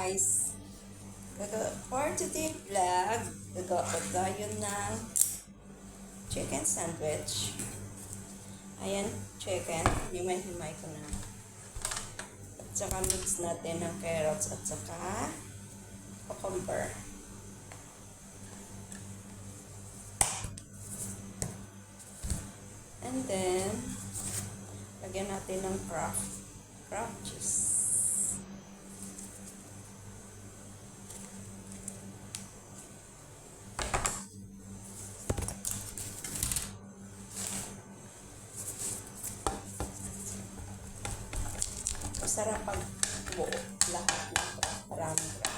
guys! For today vlog, gagawa tayo ng chicken sandwich. Ayan, chicken. Himay-himay ko na. At saka mix natin ng carrots at saka cucumber. And then, lagyan natin ng Kraft cheese. Masarap pag buo lahat ng Kraft. Maraming Kraft.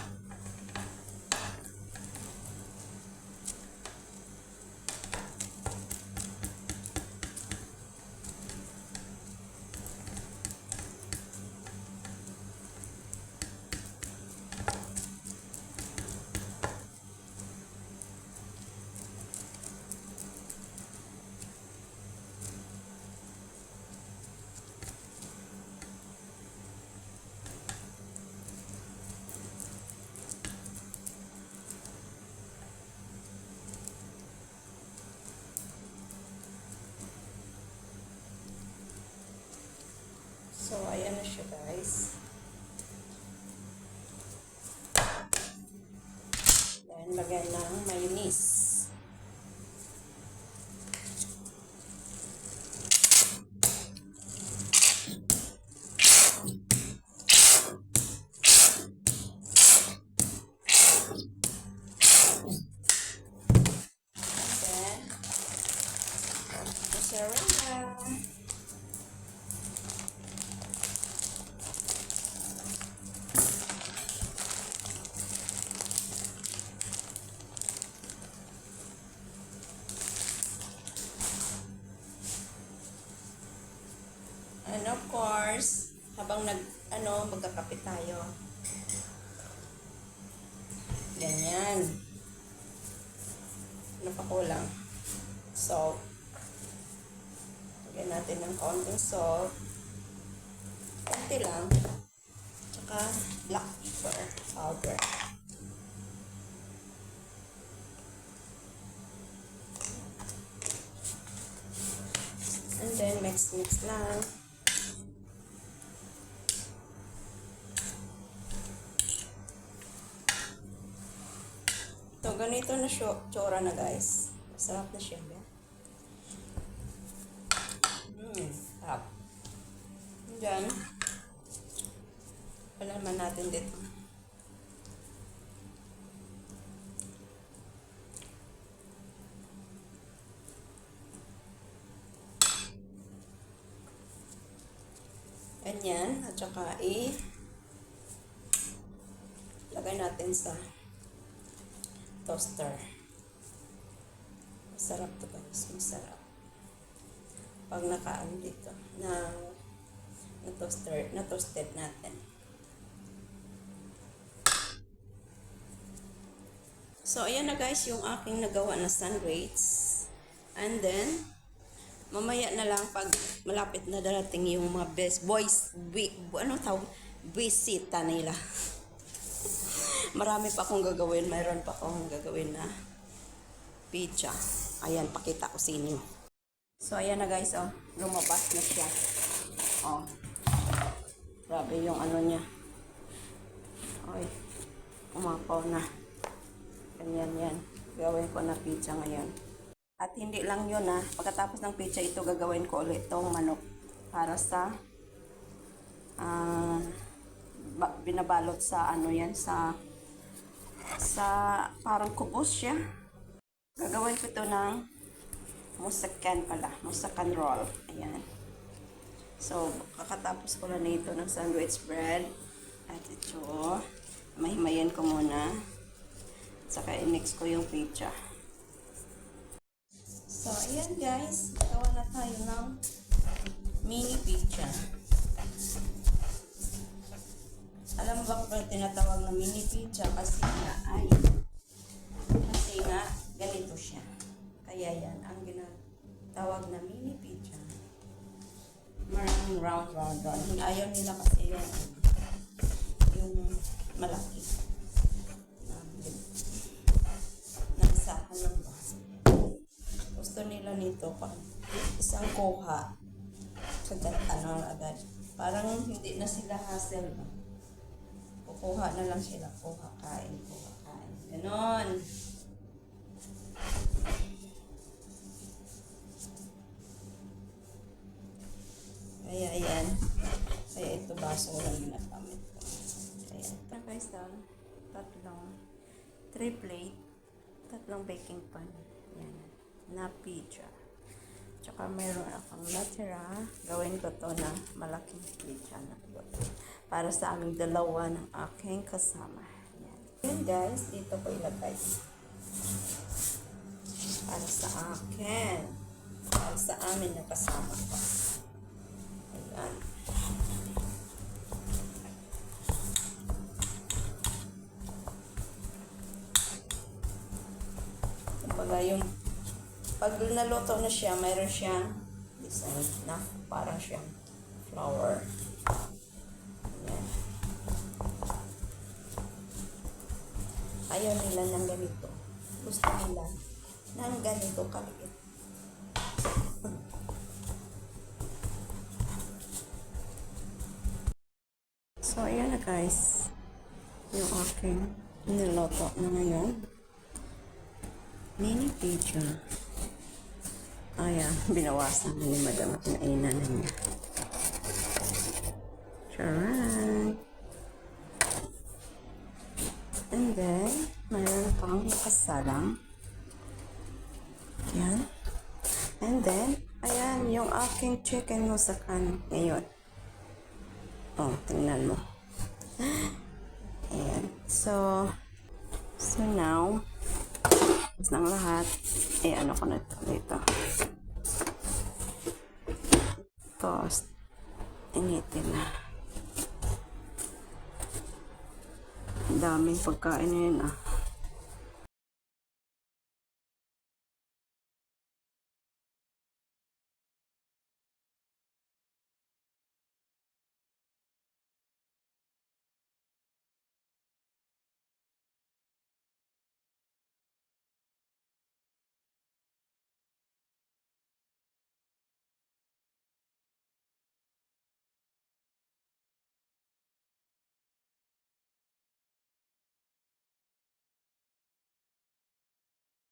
So, ayan na siya guys. Then, lagyan ng mayonnaise. And then, mozzarella. And of course, habang magkakape tayo. Ganyan. Ano pa kulang? Salt. Lagyan natin ng konting salt. Konti lang. Tsaka black pepper powder. And then mix lang. So, ganito na tsura na guys. Masarap na siya. Sarap. Diyan. Palaman natin dito. Ganyan. At saka lagay natin sa toaster. Masarap to guys. Masarap. Pag nakaan dito na toasted natin. So, ayan na guys yung aking nagawa na sandwich. And then, mamaya na lang pag malapit na darating yung mga bisita nila. Marami pa akong gagawin. Mayroon pa akong gagawin na pizza. Ayan, pakita ko sa inyo. So, ayan na guys, oh. Lumabas na siya. Oh. Grabe yung ano niya. Ay, umapaw na. Ganyan yan. Gawin ko na pizza ngayon. At hindi lang yun ha. Pagkatapos ng pizza ito, gagawin ko ulit itong manok. Para sa binabalot sa ano yan, sa parang kubos siya. Gagawin ko ito ng musakan roll. Ayan. So, kakatapos ko na nito ng sandwich bread. At ito, mahimayan ko muna. Saka i-mix ko yung pizza. So, ayan guys. Gawa na tayo ng mini pizza. Alam mo ba kung tinatawag na mini pizza? Kasi nga ganito siya. Kaya yan, ang ginatawag na mini pizza. Maraming round. Ayaw nila kasi yung malaki. kukuha. Ano agad. Parang hindi na sila hassle. No? Kukuha na lang sila. Kuha, kain. Ganon. Kaya ayan. Kaya ito baso lang ginagamit ko. Ayan. Guys, tatlong 3 plate. Tatlong baking pan. Ayan. Na pizza. Tsaka mayroon akong natira. Gawin ko to na malaking pizza na to. Para sa aming dalawa ng aking kasama. Ayan. Ayan guys, dito ko ilagay. Para sa akin. Para sa amin na kasama ko. Ayan. Kumbaga yung pag naluto na siya, mayroon siyang design na parang siyang flower. Ayan. Ayaw nila ng ganito. Gusto nila ng ganito kaliit. So, ayan na guys. Yung aking niloto na ngayon. Mini pizza. Ayan, binawasan na ni Madam at nainan na niya. Charan! And then, mayroon pang nakasalang. Ayan. And then, ayan, yung aking chicken musakan ngayon. Oh, tingnan mo. Ayan. So now, tapos ng lahat, ano ko na dito. Toast. Initin na. Daming pagkain na yun